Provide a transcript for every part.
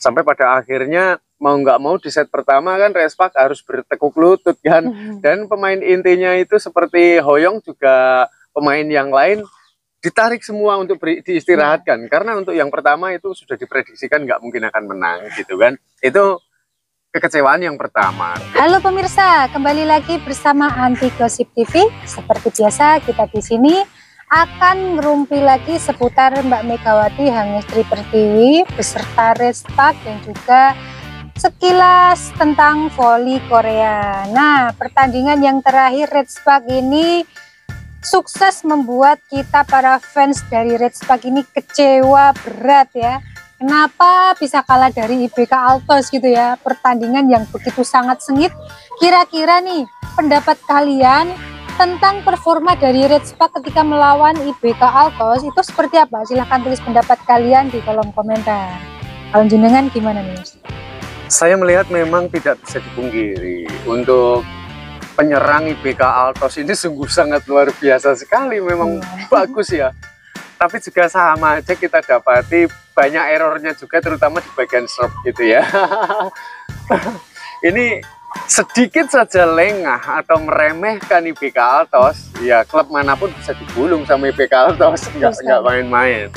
Sampai pada akhirnya mau nggak mau di set pertama kan Respak harus bertekuk lutut kan. Dan pemain intinya itu seperti Hoyong juga pemain yang lain ditarik semua untuk diistirahatkan. Karena untuk yang pertama itu sudah diprediksikan nggak mungkin akan menang gitu kan. Itu kekecewaan yang pertama. Halo pemirsa, kembali lagi bersama Anti Gosip TV. Seperti biasa kita di sini akan ngerumpi lagi seputar Mbak Megawati Hangestri Pertiwi beserta Respak dan juga sekilas tentang voli Korea. Nah, pertandingan yang terakhir Respak ini sukses membuat kita para fans dari Respak ini kecewa berat ya. Kenapa bisa kalah dari IBK Altos gitu ya, pertandingan yang begitu sangat sengit. Kira-kira nih pendapat kalian tentang performa dari Respak ketika melawan IBK Altos itu seperti apa? Silahkan tulis pendapat kalian di kolom komentar. Kalau jenengan gimana nih? Saya melihat memang tidak bisa dipungkiri untuk penyerang IBK Altos ini sungguh sangat luar biasa sekali, memang bagus ya. Tapi juga sama aja kita dapati banyak errornya juga, terutama di bagian serve gitu ya. Ini sedikit saja lengah atau meremehkan IBK Altos, ya klub manapun bisa digulung sama IBK Altos, nggak main-main.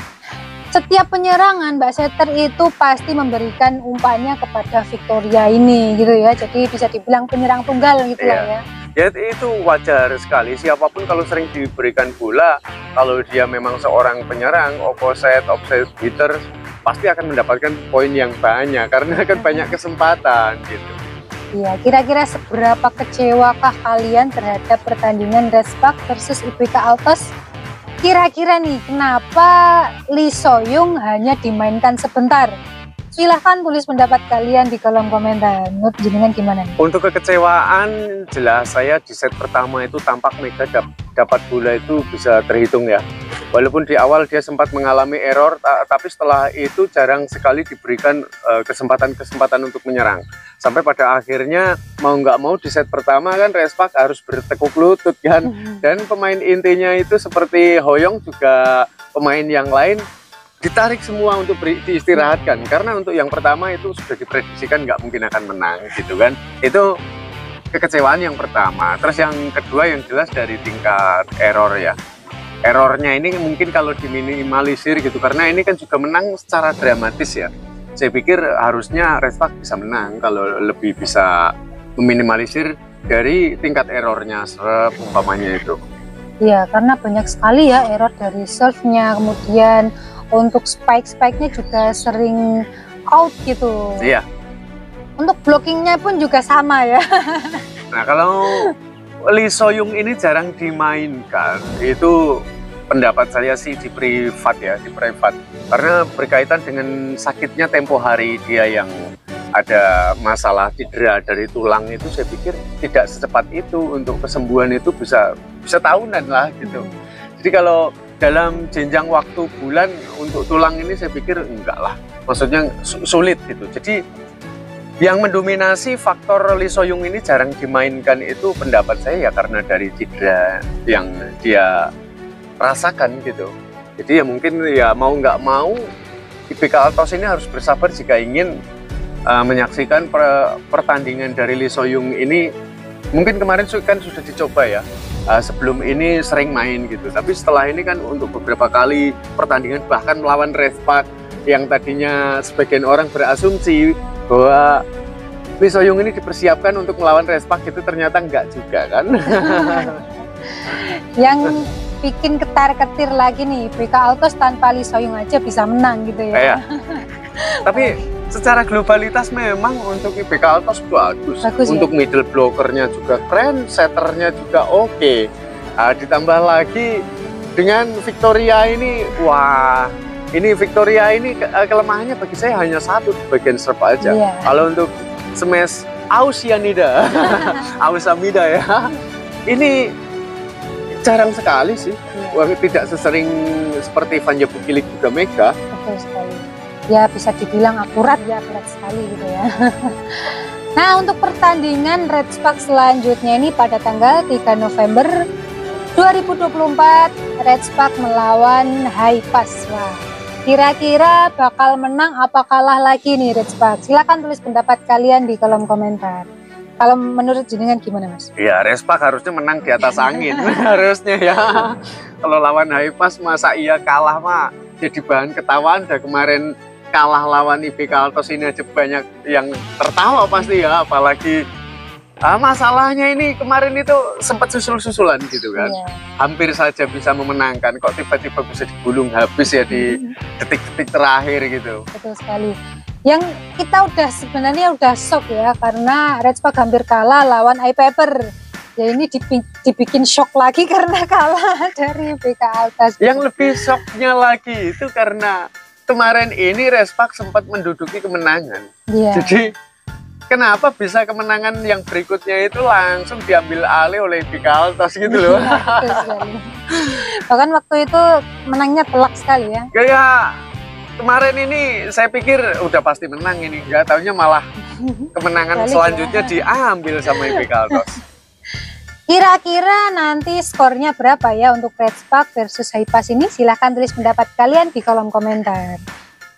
Setiap penyerangan Mbak Setter itu pasti memberikan umpannya kepada Victoria ini gitu ya, jadi bisa dibilang penyerang tunggal gitu lah ya. Ya itu wajar sekali, siapapun kalau sering diberikan bola, kalau dia memang seorang penyerang, offside hitter, pasti akan mendapatkan poin yang banyak karena kan banyak kesempatan gitu. Iya, kira-kira seberapa kecewakah kalian terhadap pertandingan Respak versus IBK Altos? Kira-kira nih, kenapa Lee Soyung hanya dimainkan sebentar? Silahkan tulis pendapat kalian di kolom komentar. Menurut jenengan gimana nih? Untuk kekecewaan, jelas saya di set pertama itu tampak Mega dapat bola itu bisa terhitung ya. Walaupun di awal dia sempat mengalami error, tapi setelah itu jarang sekali diberikan kesempatan untuk menyerang. Sampai pada akhirnya mau nggak mau di set pertama kan Respak harus bertekuk lutut kan. Dan pemain intinya itu seperti Hoyong juga pemain yang lain ditarik semua untuk diistirahatkan. Karena untuk yang pertama itu sudah diprediksikan nggak mungkin akan menang gitu kan. Itu kekecewaan yang pertama. Terus yang kedua yang jelas dari tingkat error ya. Errornya ini mungkin kalau diminimalisir gitu, karena ini kan juga menang secara dramatis ya. Saya pikir harusnya Respak bisa menang kalau lebih bisa meminimalisir dari tingkat errornya serve umpamanya itu. Iya, karena banyak sekali ya error dari serve-nya, kemudian untuk spike-nya juga sering out gitu. Iya. Untuk blockingnya pun juga sama ya. Nah, kalau Lee Soyung ini jarang dimainkan, itu pendapat saya sih di privat ya, di privat. Karena berkaitan dengan sakitnya tempo hari dia yang ada masalah cedera dari tulang itu, saya pikir tidak secepat itu. Untuk kesembuhan itu bisa tahunan lah gitu. Jadi kalau dalam jenjang waktu bulan untuk tulang ini saya pikir enggak lah, maksudnya sulit gitu. Jadi yang mendominasi faktor Lee Soyung ini jarang dimainkan itu pendapat saya ya karena dari cedera yang dia rasakan gitu. Jadi ya mungkin ya mau nggak mau IBK Altos ini harus bersabar jika ingin menyaksikan pertandingan dari Lee Soyung ini. Mungkin kemarin kan sudah dicoba ya, sebelum ini sering main gitu, tapi setelah ini kan untuk beberapa kali pertandingan bahkan melawan Respak yang tadinya sebagian orang berasumsi bahwa Lee Soyung ini dipersiapkan untuk melawan Respak, itu ternyata enggak juga kan. Yang bikin ketar-ketir lagi nih, IBK Altos tanpa Lee Soyung aja bisa menang gitu ya. Tapi secara globalitas memang untuk IBK Altos bagus untuk ya? Middle blockernya juga keren, setternya juga oke. Nah, ditambah lagi dengan Victoria ini, wah, ini Victoria ini kelemahannya bagi saya hanya satu di bagian serve aja. Kalau untuk smash Ausianida, Ausamida ya, ini jarang sekali sih. Tidak sesering seperti Vanja Bukilik juga Mega. Betul sekali. Ya bisa dibilang akurat sekali gitu ya. Nah, untuk pertandingan Respak selanjutnya ini pada tanggal 3 November 2024 Respak melawan Haipas. Wah, Kira-kira bakal menang apa kalah lagi nih Red Spark? Silahkan tulis pendapat kalian di kolom komentar. Kalau menurut jenengan gimana Mas? Ya Red Spark harusnya menang di atas angin. Harusnya ya. Kalau lawan Haipas masa iya kalah mah jadi bahan ketawaan. Udah kemarin kalah lawan IBK Altos ini aja banyak yang tertawa pasti ya. Apalagi masalahnya ini kemarin itu sempat susul-susulan gitu kan. Hampir saja bisa memenangkan, kok tiba-tiba bisa digulung habis ya di detik-detik terakhir gitu. Betul sekali. Yang kita sebenarnya udah shock ya, karena Red Spark hampir kalah lawan iPaper. Ya ini dibikin shock lagi karena kalah dari BK Altos. Yang lebih shocknya lagi itu karena kemarin ini Red Spark sempat menduduki kemenangan. Jadi kenapa bisa kemenangan yang berikutnya itu langsung diambil alih oleh BK Altos gitu loh. Bahkan waktu itu menangnya telak sekali ya. Kayak kemarin ini saya pikir udah pasti menang ini, nggak taunya malah kemenangan selanjutnya diambil sama BK Altos. Kira-kira nanti skornya berapa ya untuk Red Spark versus Haipas ini? Silahkan tulis pendapat kalian di kolom komentar.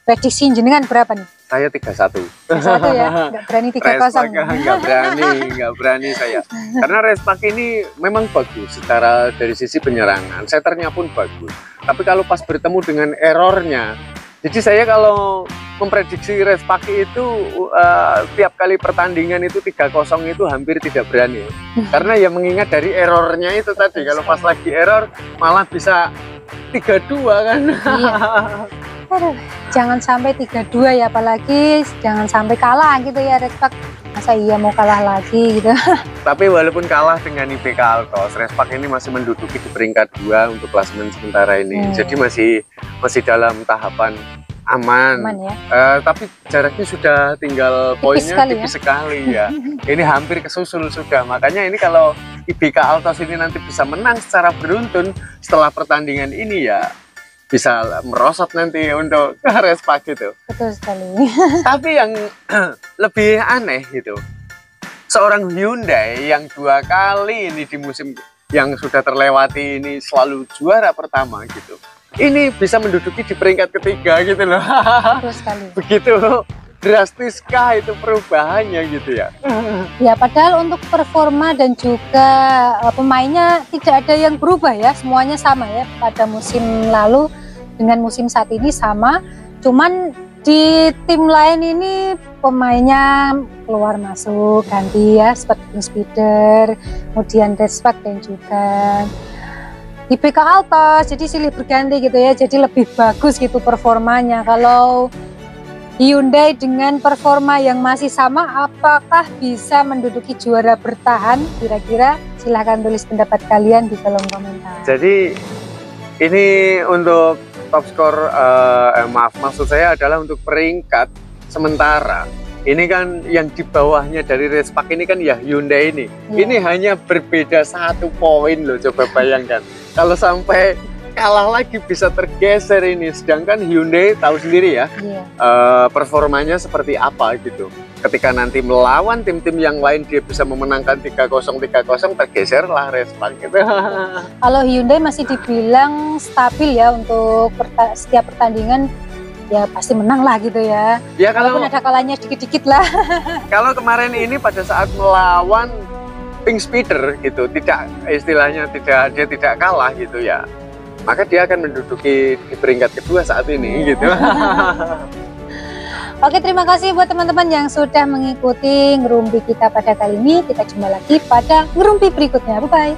Prediksi jenengan berapa nih? Saya 3-1. 3-1 ya? Nggak berani 3-0? Nggak berani saya. Karena Red Spark ini memang bagus secara dari sisi penyerangan. Setternya pun bagus. Tapi kalau pas bertemu dengan errornya, jadi saya kalau memprediksi Red Spark itu tiap kali pertandingan itu 3-0 itu hampir tidak berani. Karena ya mengingat dari errornya itu tadi. Kalau pas lagi error malah bisa 3-2 kan. Iya. Aduh, jangan sampai 3-2 ya, apalagi jangan sampai kalah gitu ya Red Spark. Masa iya mau kalah lagi gitu. Tapi walaupun kalah dengan IBK Altos, Red Spark ini masih menduduki di peringkat 2 untuk klasemen sementara ini. Jadi masih dalam tahapan aman ya. Tapi jaraknya sudah tinggal poinnya tipis sekali ya. Ini hampir kesusul sudah. Makanya ini kalau IBK Altos ini nanti bisa menang secara beruntun setelah pertandingan ini ya bisa merosot nanti untuk Red Spark gitu. Betul sekali. Tapi yang lebih aneh gitu, seorang Hyundai yang 2 kali ini di musim yang sudah terlewati ini selalu juara pertama gitu, ini bisa menduduki di peringkat ketiga gitu loh. Betul sekali. Begitu drastiskah itu perubahannya gitu ya? Ya padahal untuk performa dan juga pemainnya tidak ada yang berubah ya, semuanya sama ya pada musim lalu dengan musim saat ini sama, cuman di tim lain ini pemainnya keluar masuk ganti ya, seperti Pink Speeder, kemudian Red Spark dan juga IBK Altos, jadi silih berganti gitu ya, jadi lebih bagus gitu performanya. Kalau Hyundai dengan performa yang masih sama, apakah bisa menduduki juara bertahan? Kira-kira silahkan tulis pendapat kalian di kolom komentar. Jadi ini untuk top skor, maksud saya adalah untuk peringkat sementara. Ini kan yang di bawahnya dari Red Spark ini kan ya Hyundai ini. Ini hanya berbeda 1 poin loh, coba bayangkan. Kalau sampai kalah lagi bisa tergeser ini, sedangkan Hyundai tahu sendiri ya performanya seperti apa gitu. Ketika nanti melawan tim-tim yang lain dia bisa memenangkan 3-0 tergeser lah Red Spark gitu. Kalau Hyundai masih dibilang stabil ya untuk setiap pertandingan ya pasti menang lah gitu ya. Ya kalau ada kalahnya dikit-dikit lah. Kalau kemarin ini pada saat melawan Pink Speeder gitu, tidak istilahnya dia tidak kalah gitu ya, maka dia akan menduduki di peringkat kedua saat ini gitu. Oke, terima kasih buat teman-teman yang sudah mengikuti ngerumpi kita pada kali ini. Kita jumpa lagi pada ngerumpi berikutnya. Bye-bye.